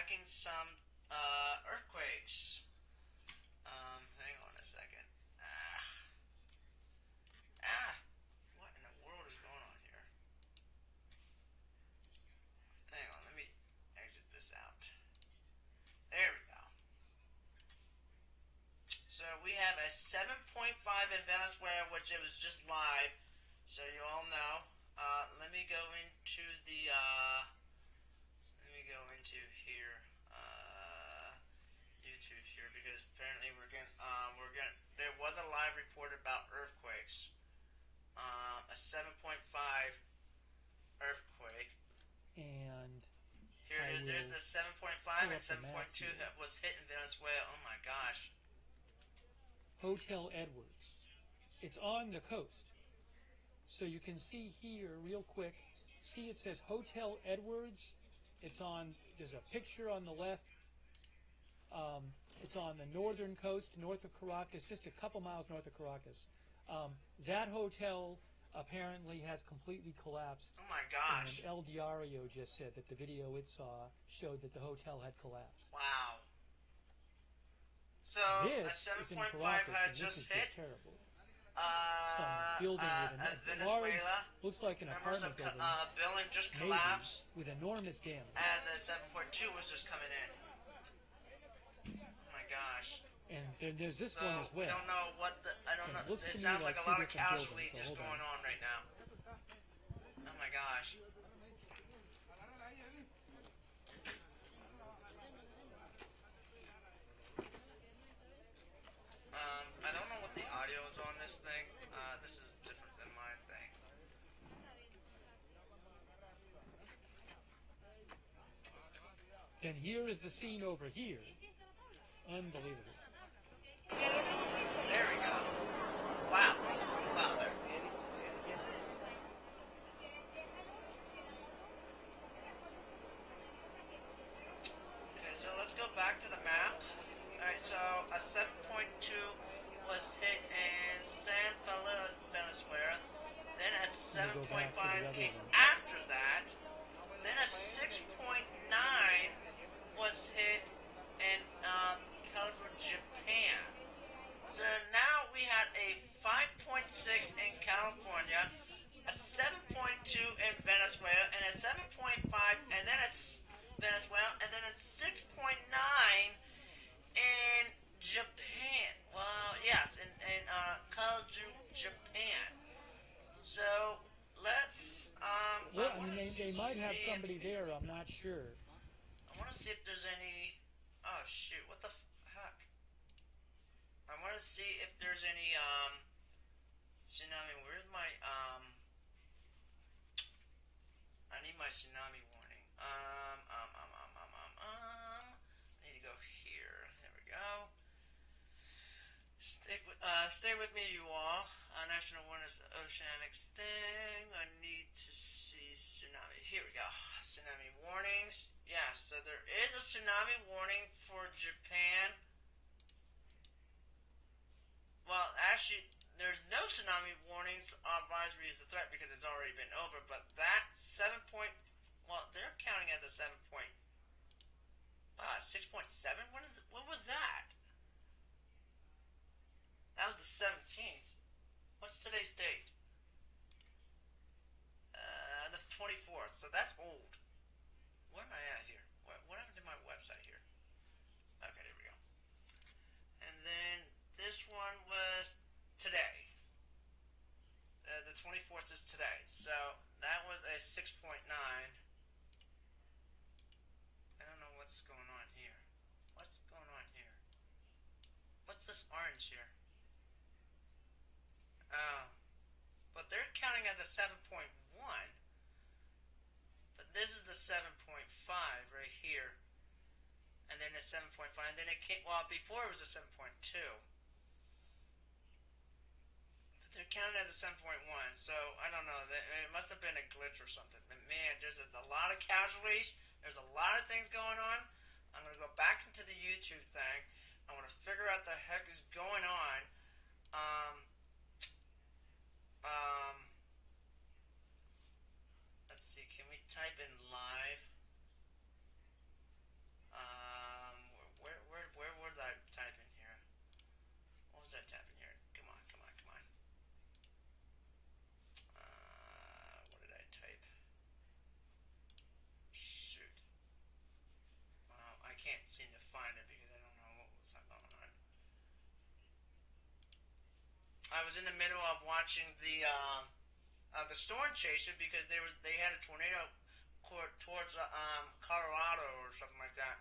tracking some earthquakes. Hang on a second. What in the world is going on here? Hang on, let me exit this out. There we go. So we have a 7.5 in Venezuela, which it was just live, so you all know. Let me go into the, here, YouTube here, because apparently there was a live report about earthquakes. A 7.5 earthquake. And here it is. There's the 7.5 and 7.2 that was hit in Venezuela. Oh my gosh. Hotel Edwards. It's on the coast. So you can see here real quick. See, it says Hotel Edwards. It's on, there's a picture on the left. It's on the northern coast, north of Caracas, just a couple miles north of Caracas. That hotel apparently has completely collapsed. Oh my gosh. And El Diario just said that the video it saw showed that the hotel had collapsed. Wow. So this a is in 7.5 Caracas, had and just this is hit. just terrible. Some building with a large, looks like an apartment building, building just maybe, collapsed with enormous damage. as a 7.2 was just coming in. Oh my gosh. And then there's this So one as well. we don't know what I don't know. It sounds like a lot of casualties just going on right now. Oh my gosh. I don't know what the audio is on this thing. This is different than my thing. Then here is the scene over here. Unbelievable. There we go. Wow. Wow. There. Okay, so let's go back to the map. Alright, so a 7.2 was hit in San Felipe, Venezuela. Then a 7.5 came after that. Then a 6.9 was hit in California, Japan. So now we had a 5.6 in California, a 7.2 in Venezuela, and a 7.5, and then it's Venezuela, and then a 6.9 in Japan. Well, yes, in Kaiju, Japan. So let's Well, I mean, they might have somebody there. I'm not sure. I want to see if there's any. Oh shoot! What the heck? I want to see if there's any tsunami. Where's my I need my tsunami warning. I need to go here. There we go. Stay with me, you all. National Awareness Oceanic Sting. I need to see tsunami. Here we go. Tsunami warnings. Yeah, so there is a tsunami warning for Japan. Well, actually, there's no tsunami warnings. Advisory is a threat because it's already been over. But that 7 point, well, they're counting as a 7 point. 6.7. When was that? That was the 17th. What's today's date? The 24th. So that's old. Where am I at here? What happened to my website here? Okay, there we go. And then this one was today. The 24th is today. So that was a 6.9. I don't know what's going on here. What's going on here? What's this orange here? Oh. But they're counting as a 7.1. But this is the 7.5 right here. And then the 7.5. And then it came, well, before it was a 7.2. But they're counting as a 7.1. So, I don't know. It must have been a glitch or something. But man, there's a lot of casualties. There's a lot of things going on. I'm going to go back into the YouTube thing. I want to figure out the heck is going on. Let's see. Can we type in live? I was in the middle of watching the Storm Chaser because they had a tornado towards Colorado or something like that,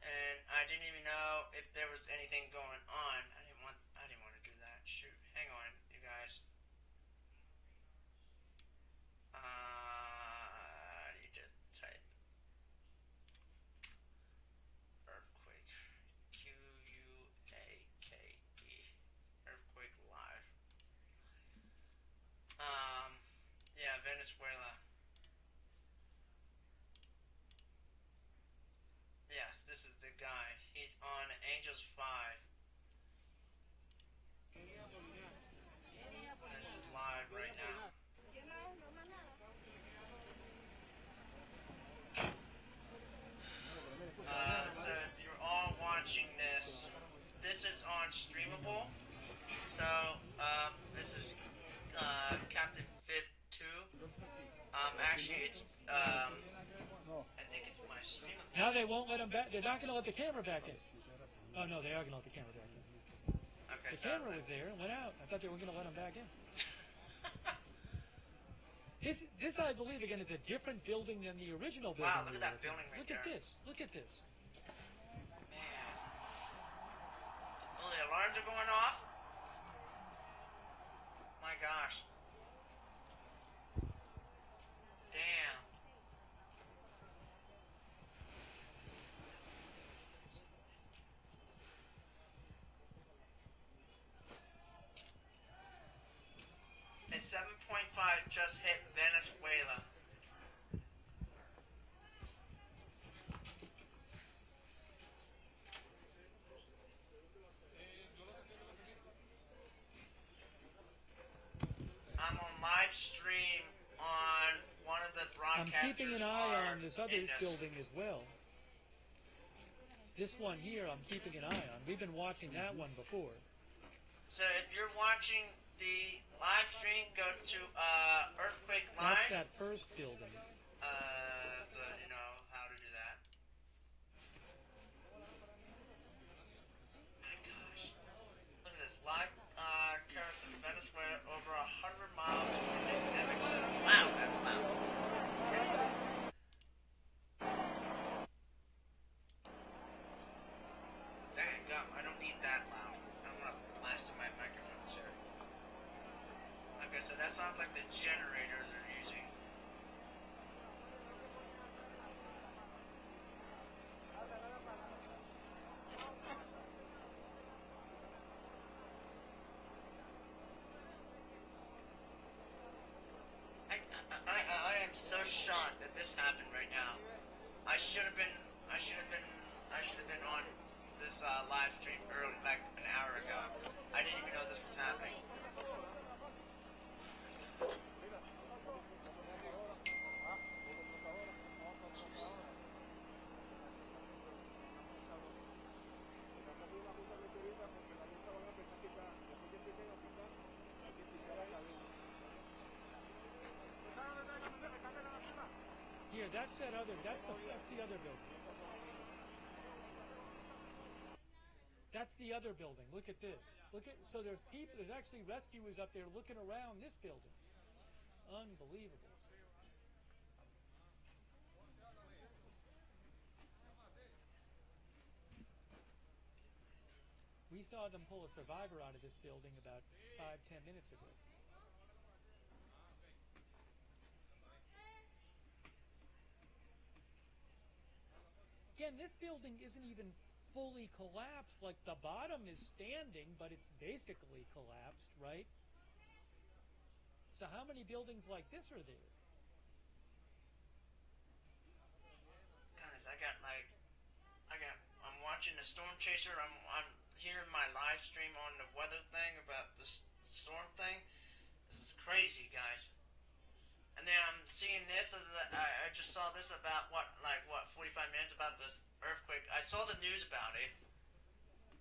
and I didn't even know if there was anything going on. I didn't want to do that. Shoot, hang on, you guys. I need to type earthquake. Quake. Earthquake live. Yeah, Venezuela. Yes, this is the guy. He's on Angels 5. This is live right now. So you're all watching this. This is on Streamable. So this is Captain Fit 2. Actually, it's I think it's my Streamable. Now they won't let them back. They're not going to let the camera back in. Oh no, they are going to let the camera back in. Okay, The camera was there and went out. I thought they were going to let them back in. This, I believe, again, is a different building than the original building. Wow, look at that building right Look there. at this. Look at this. Man. Oh, the alarms are going off? My gosh. Damn. A 7.5 just hit Venezuela. I'm on live stream on one of the broadcasters. I'm keeping an eye on this other building as well. This one here, I'm keeping an eye on. We've been watching that one before. So if you're watching the live stream, go to Earthquake Live. That's that first building. So you know how to do that. My gosh. Look at this. Live currents in Venezuela over 100 miles from the epicenter. Wow, that's loud. Dang gum, I don't need that loud. I'm gonna blast in my microphones here. Okay, so that sounds like the generators are using. I am so shocked that this happened right now. I should have been on this live stream early, like an hour ago. I didn't even know this was happening. Here, that's the other building. That's the other building. Look at this. So there's actually rescuers up there looking around this building. Unbelievable. We saw them pull a survivor out of this building about 5-10 minutes ago. Again, this building isn't even fully collapsed. Like, the bottom is standing, but it's basically collapsed, right? So how many buildings like this are there? Guys, I'm watching the Storm Chaser. I'm hearing my live stream on the weather thing about the storm thing. This is crazy, guys. And then I'm seeing this. I just saw this about 45 minutes about this earthquake. I saw the news about it,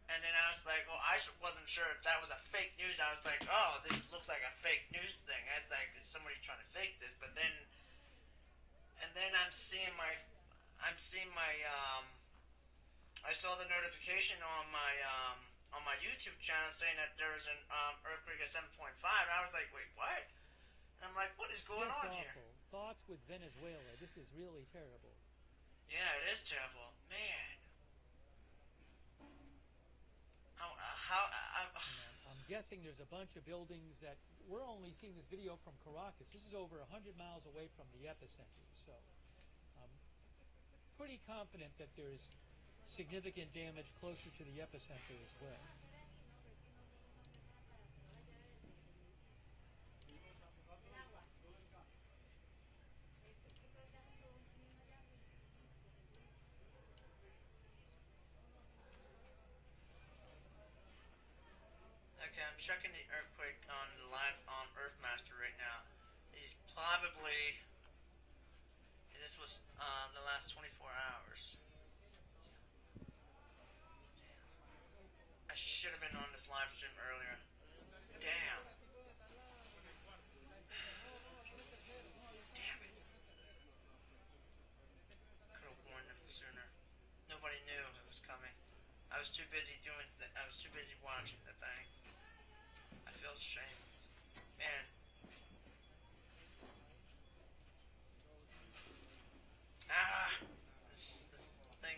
and then I was like, well, I wasn't sure if that was a fake news. I was like, oh, this looks like a fake news thing. I was like, is somebody trying to fake this? But then, I'm seeing my, I saw the notification on my on my YouTube channel saying that there was an earthquake at 7.5. And I was like, wait, what? And I'm like, what is going Just on here? awful. Thoughts with Venezuela. This is really terrible. Yeah, it is terrible, man. I'm guessing there's a bunch of buildings that we're only seeing this video from Caracas. This is over 100 miles away from the epicenter, so I'm pretty confident that there's significant damage closer to the epicenter as well. Okay, I'm checking the earthquake on the live on Earthmaster right now. He's probably. This was the last 24 hours. I should have been on this live stream earlier. Damn. Damn it. Could have warned them sooner. Nobody knew it was coming. I was too busy I was too busy watching the thing. I feel shame. Man. This thing.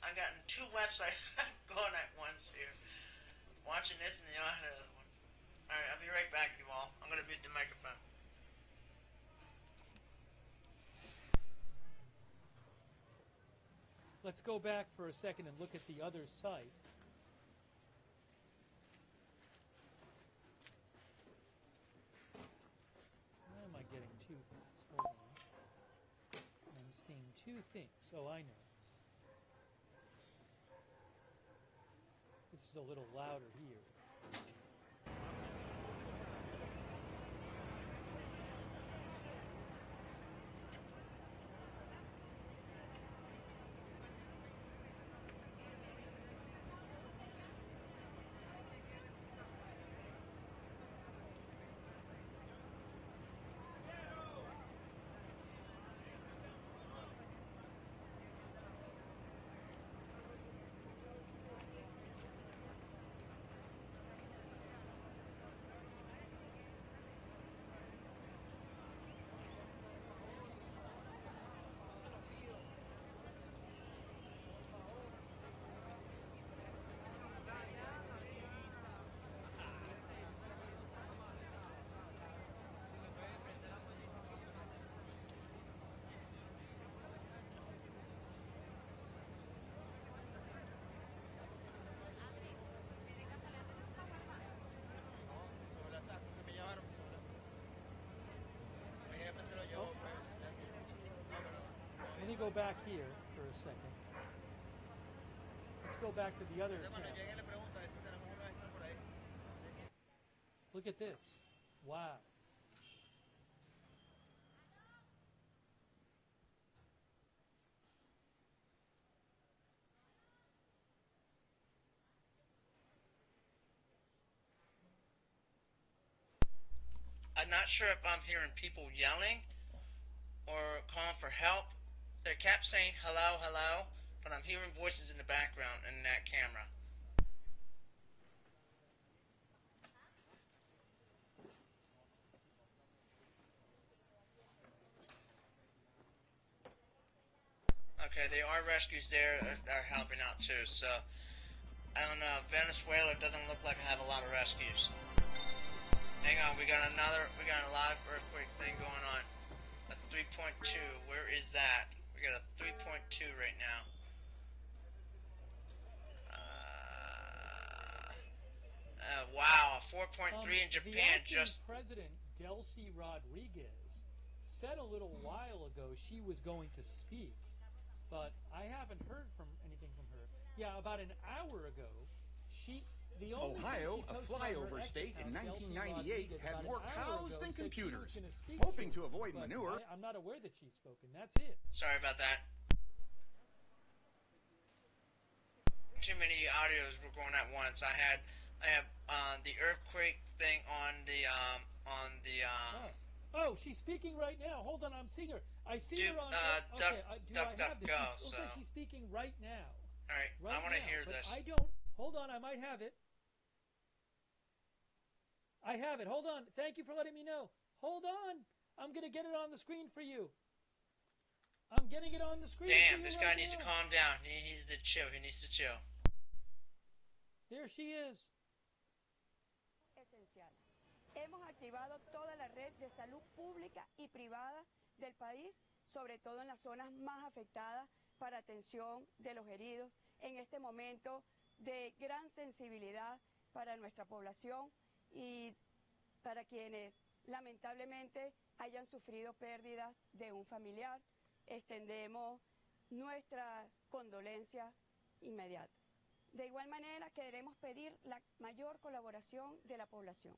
I've gotten two websites going at once here. Watching this and the other one. Alright, I'll be right back, you all. I'm gonna mute the microphone. Let's go back for a second and look at the other site. Why am I getting two things? Hold on. I'm seeing two things. Oh, I know. This is a little louder here. Let me go back here for a second. Let's go back to the other camera. Look at this. Wow. I'm not sure if I'm hearing people yelling or calling for help. They kept saying hello, hello, but I'm hearing voices in the background in that camera. Okay, there are rescues there that are helping out too, so I don't know. Venezuela doesn't look like I have a lot of rescues. Hang on, we got a live earthquake thing going on. A 3.2, where is that? We got a 3.2 right now. Wow, 4.3 in Japan. The acting president, Delcy Rodriguez, said a little while ago she was going to speak, but I haven't heard anything from her. Yeah, about an hour ago, Ohio, a flyover state in 1998, had more cows than computers. Hoping to avoid manure. I'm not aware that she's spoken. That's it. Sorry about that. Too many audios were going at once. I have the earthquake thing on the Oh, she's speaking right now. Hold on, I'm seeing her. I see her on. Okay, do I have this? Looks like she's speaking right now. All right, I want to hear this. I don't Hold on, I might have it. I have it. Hold on. Thank you for letting me know. Hold on. I'm going to get it on the screen for you. I'm getting it on the screen for you. Damn, this guy needs to calm down. He needs to chill. He needs to chill. There she is. Esencial. Hemos activado toda la red de salud pública y privada del país, sobre todo en las zonas más afectadas, para atención de los heridos en este momento de gran sensibilidad para nuestra población y para quienes lamentablemente hayan sufrido pérdidas de un familiar. Extendemos nuestras condolencias inmediatas. De igual manera, queremos pedir la mayor colaboración de la población.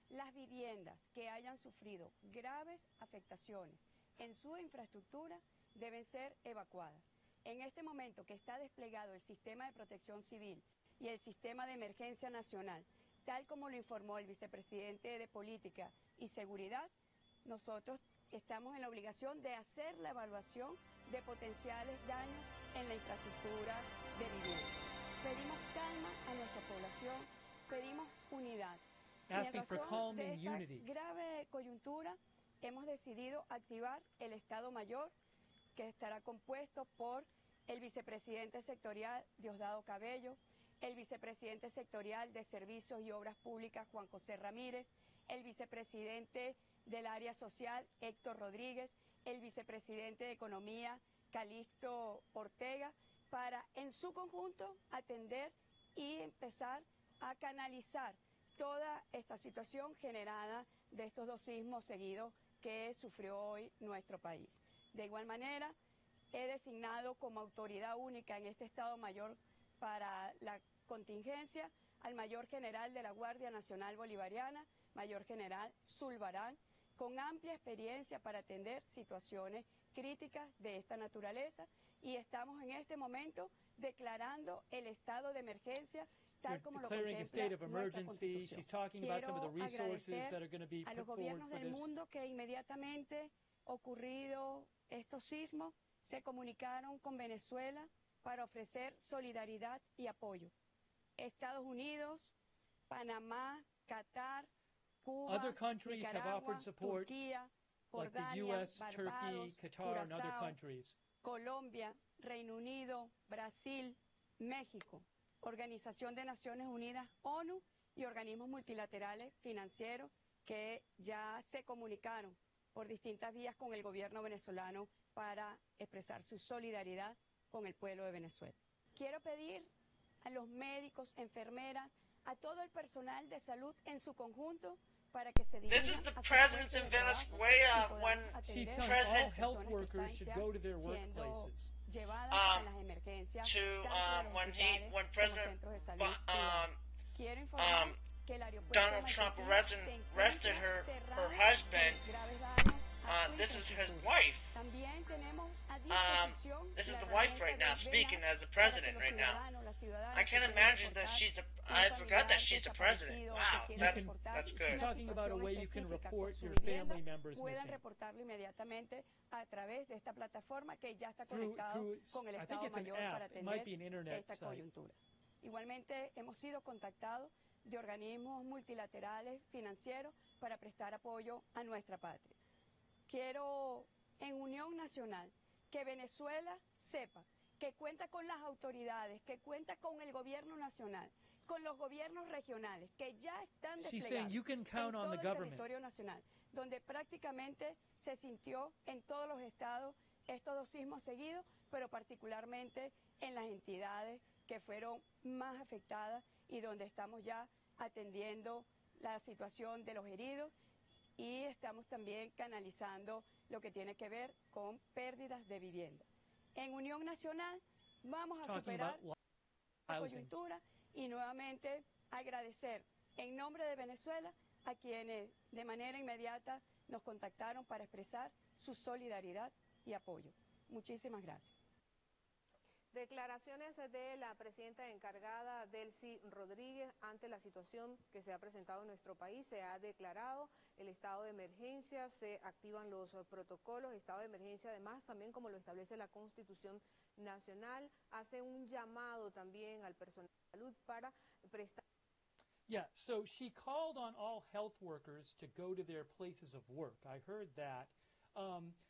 Las viviendas que hayan sufrido graves afectaciones en su infraestructura deben ser evacuadas. En este momento que está desplegado el sistema de protección civil y el sistema de emergencia nacional, tal como lo informó el vicepresidente de Política y Seguridad, nosotros estamos en la obligación de hacer la evaluación de potenciales daños en la infraestructura de vivienda. Pedimos calma a nuestra población, pedimos unidad. Y en razón de esta grave coyuntura, hemos decidido activar el Estado Mayor, que estará compuesto por el vicepresidente sectorial Diosdado Cabello, el vicepresidente sectorial de Servicios y Obras Públicas Juan José Ramírez, el vicepresidente del área social Héctor Rodríguez, el vicepresidente de Economía Calixto Ortega, para en su conjunto atender y empezar a canalizar toda esta situación generada de estos dos sismos seguidos que sufrió hoy nuestro país. De igual manera, he designado como autoridad única en este Estado Mayor para la contingencia al Mayor General de la Guardia Nacional Bolivariana, Mayor General Zulbarán, con amplia experiencia para atender situaciones críticas de esta naturaleza, y estamos en este momento declarando el estado de emergencia tal como lo contempla nuestra Constitución. Quiero agradecer a los gobiernos del mundo que inmediatamente ocurrido estos sismos se comunicaron con Venezuela para ofrecer solidaridad y apoyo. Estados Unidos, Panamá, Qatar, Cuba, Nicaragua, Turquía, Jordania, Barbados, Curazao, Colombia, Reino Unido, Brasil, México, Organización de Naciones Unidas, ONU y organismos multilaterales financieros que ya se comunicaron por distintas vías con el gobierno venezolano para expresar su solidaridad con el pueblo de Venezuela. Quiero pedir a los médicos, enfermeras, a todo el personal de salud en su conjunto para que se dirijan This is the a su president puesto in de trabajo Venezuela y when podamos She's atender telling a all las health personas que workers están should ya go to their siendo workplaces. llevadas a las emergencias tanto de los hospitales when como President centros de salud privados. Quiero informar que el aeropuerto Donald Trump Maiquetía se arrested encuentra her cerrado husband. por graves daños a su This is his infraestructura. wife. También tenemos a disposición This is la the wife herramienta right now, del speaking VNAC as the para que president los right now. ciudadanos, las ciudadanas I que can't quieran imagine that reportar she's the. un I forgot that familiar she's the president. desaparecido, Wow, que You quieran can, reportar that's she's good. una talking about a situación way you can específica report con su your vivienda, family members puedan missing. reportarlo inmediatamente a través de esta plataforma que ya está Through, conectado con el I think Estado it's an Mayor para app. It might atender be an internet esta site. coyuntura. Igualmente, hemos sido contactados de organismos multilaterales financieros para prestar apoyo a nuestra patria. Quiero, en unión nacional, que Venezuela sepa que cuenta con las autoridades, que cuenta con el gobierno nacional, con los gobiernos regionales, que ya están She's saying desplegados you can en count on todo the el government. territorio nacional, donde prácticamente se sintió en todos los estados estos dos sismos seguidos, pero particularmente en las entidades que fueron más afectadas y donde estamos ya atendiendo la situación de los heridos y estamos también canalizando lo que tiene que ver con pérdidas de vivienda. En Unión Nacional vamos a Talking superar about la housing. coyuntura y nuevamente agradecer en nombre de Venezuela a quienes de manera inmediata nos contactaron para expresar su solidaridad y apoyo. Muchísimas gracias. Declaraciones de la presidenta encargada, Delcy Rodríguez, ante la situación que se ha presentado en nuestro país. Se ha declarado el estado de emergencia, se activan los protocolos, estado de emergencia además, también como lo establece la Constitución Nacional, hace un llamado también al personal de salud para prestar. Yeah, so she called on all health workers to go to their places of work. I heard that.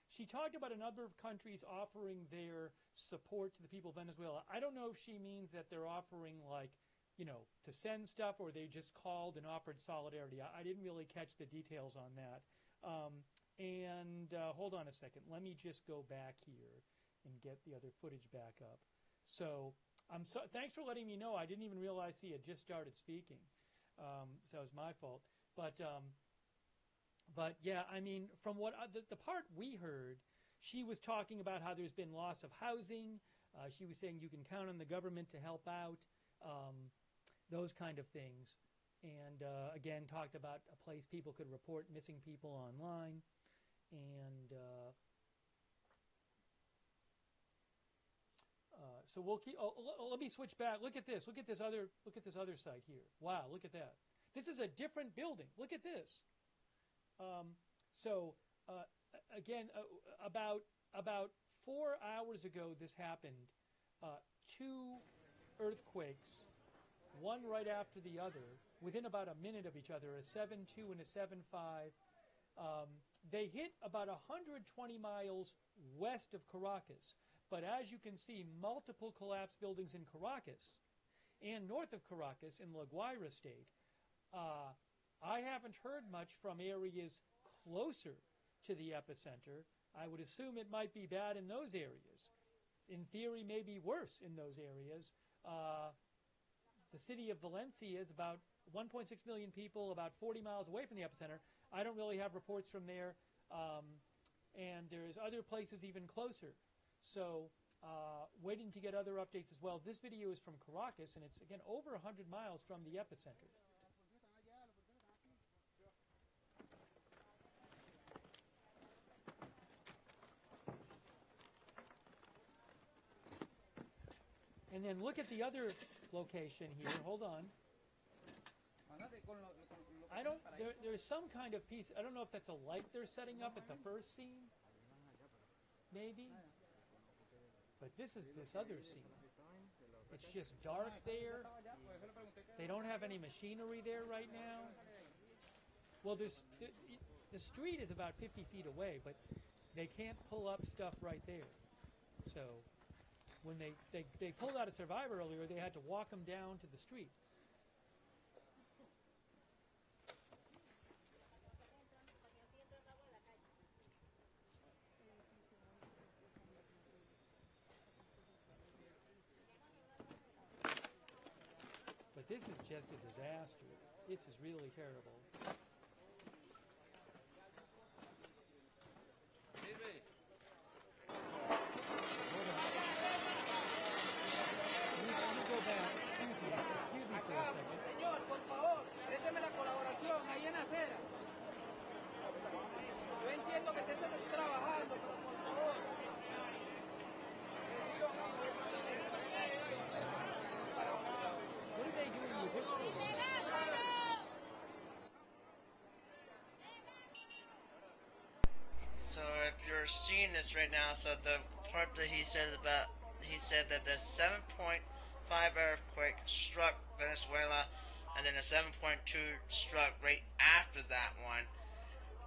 She talked about a number of countries offering their support to the people of Venezuela. I don't know if she means that they're offering, like, you know, to send stuff, or they just called and offered solidarity. I didn't really catch the details on that. Hold on a second. Let me just go back here and get the other footage back up. So thanks for letting me know. I didn't even realize he had just started speaking. So that was my fault. But yeah, I mean, from what the part we heard, she was talking about how there's been loss of housing. She was saying you can count on the government to help out, those kind of things. And again, talked about a place people could report missing people online. And so we'll keep. Let me switch back. Look at this. Look at this other site here. Wow, look at that. This is a different building. Look at this. Again, about 4 hours ago, this happened. 2 earthquakes, one right after the other, within about a minute of each other, a 7.2 and a 7.5. They hit about 120 miles west of Caracas. But as you can see, multiple collapsed buildings in Caracas and north of Caracas in La Guaira state. I haven't heard much from areas closer to the epicenter. I would assume it might be bad in those areas. In theory, maybe worse in those areas. The city of Valencia is about 1.6 million people, about 40 miles away from the epicenter. I don't really have reports from there. And there's other places even closer. So waiting to get other updates as well. This video is from Caracas, and it's, again, over 100 miles from the epicenter. And then look at the other location here. Hold on. There's some kind of piece. I don't know if that's a light they're setting up at the first scene. Maybe. But this is this other scene. It's just dark there. They don't have any machinery there right now. Well, the street is about 50 feet away, but they can't pull up stuff right there. So when they pulled out a survivor earlier, they had to walk them down to the street. But this is just a disaster. This is really terrible. Señor, por favor, déjeme la colaboración ahí en acera. Yo entiendo que usted está trabajando, pero por favor. What are they doing with this one? So if you're seeing this right now, so the part that he said that the 7.5 earthquake struck Venezuela, and then a 7.2 struck right after that one,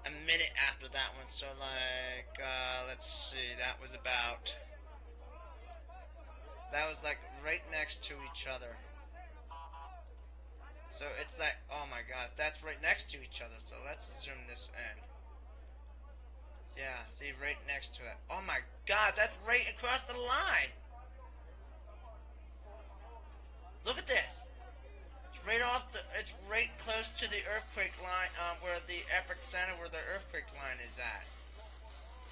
a minute after that one. So like, let's see, that was like right next to each other. So it's like, oh my god, that's right next to each other. So let's zoom this in. Yeah, see, right next to it. Oh my god, that's right across the line. Look at this. It's right close to the earthquake line, where the epicenter, where the earthquake line is at.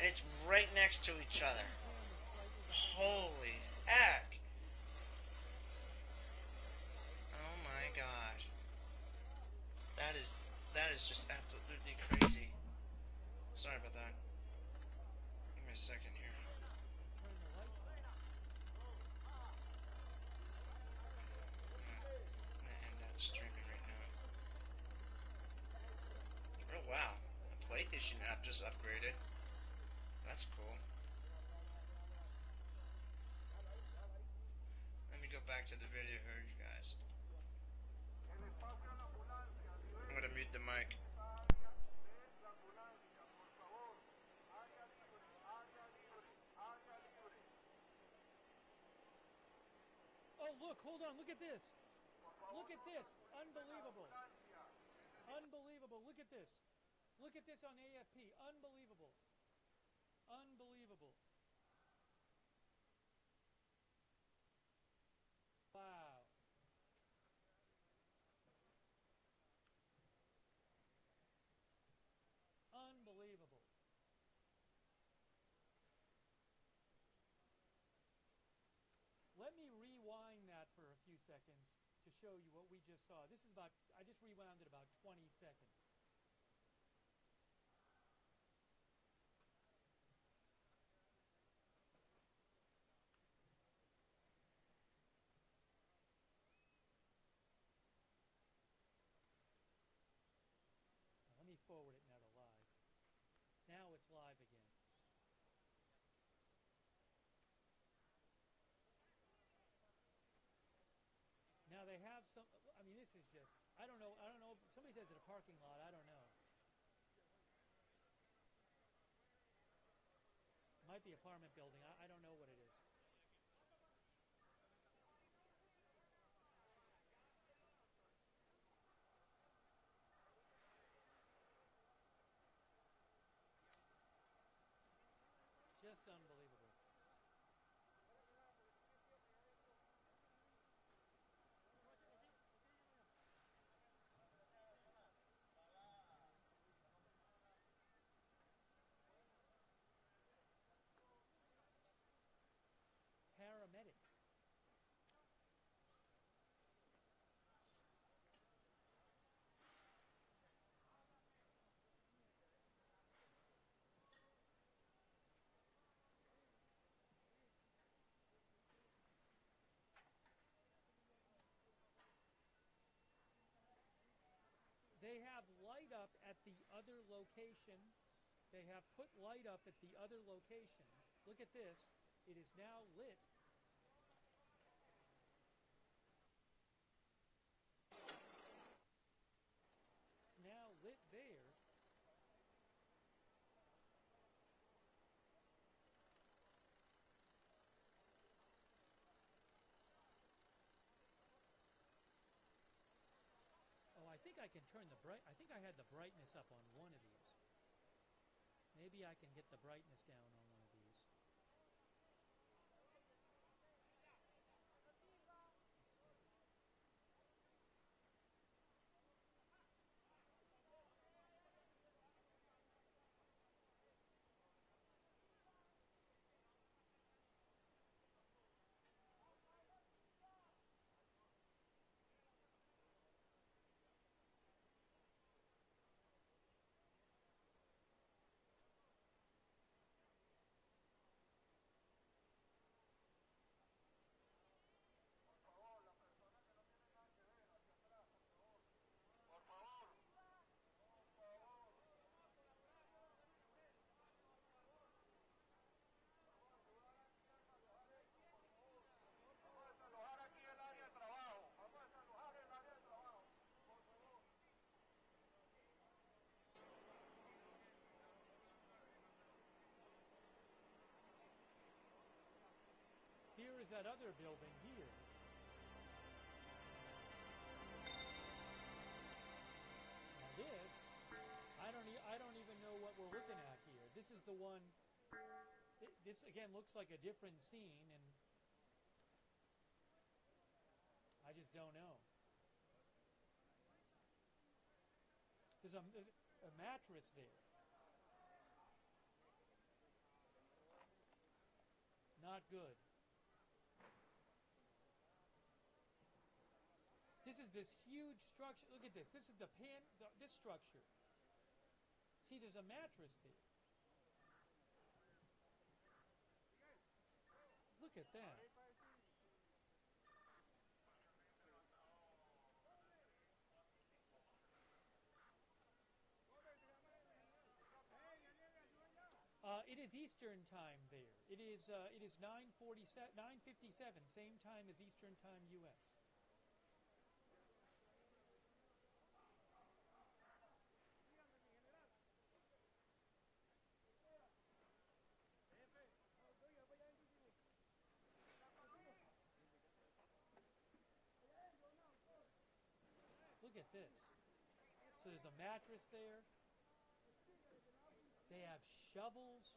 And it's right next to each other. Holy heck. Oh my god. That is just absolutely crazy. Sorry about that. Give me a second here. Wow, the PlayStation app just upgraded. That's cool. Let me go back to the video here, you guys. I'm gonna mute the mic. Oh, look, hold on, look at this. Look at this. Unbelievable. Unbelievable. Look at this. Look at this on AFP. Unbelievable. Unbelievable. Wow. Unbelievable. Let me rewind that for a few seconds to show you what we just saw. This is about, I just rewound it about 20 seconds. Now, let me forward it now to live. Now it's live again. Now they have some, I mean, this is just, I don't know, somebody says it's a parking lot, I don't know. It might be an apartment building, I don't know what it is. Just unbelievable. Paramedic. They have light up at the other location. They have put light up at the other location. Look at this. It is now lit. It's now lit there. Oh, I think I can turn the bright. I think I had the brightness up on one of these. Maybe I can get the brightness down on one of these. Here is that other building here. Now this, I don't even know what we're looking at here. This is the one. This again looks like a different scene, and I just don't know. There's a mattress there. Not good. This is this huge structure. Look at this. This is this structure. See, there's a mattress there. Look at that. It is Eastern time there. It is 9:57, same time as Eastern time U.S. Look at this. So there's a mattress there. They have shovels.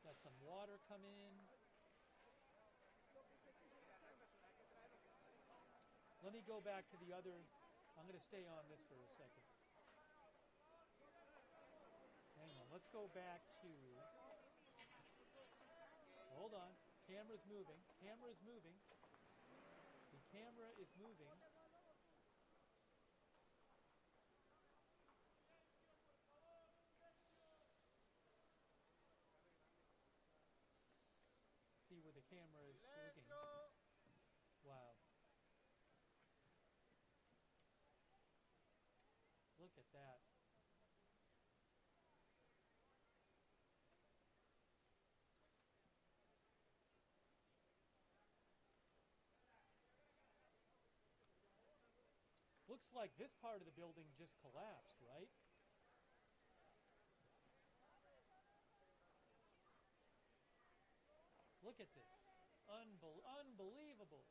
Got some water coming in. Let me go back to the other. I'm going to stay on this for a second. Hang on. Let's go back to. Hold on. Camera's moving. Camera is moving. The camera is moving. See where the camera is looking. Wow. Look at that. Looks like this part of the building just collapsed, right? Look at this. Unbelievable.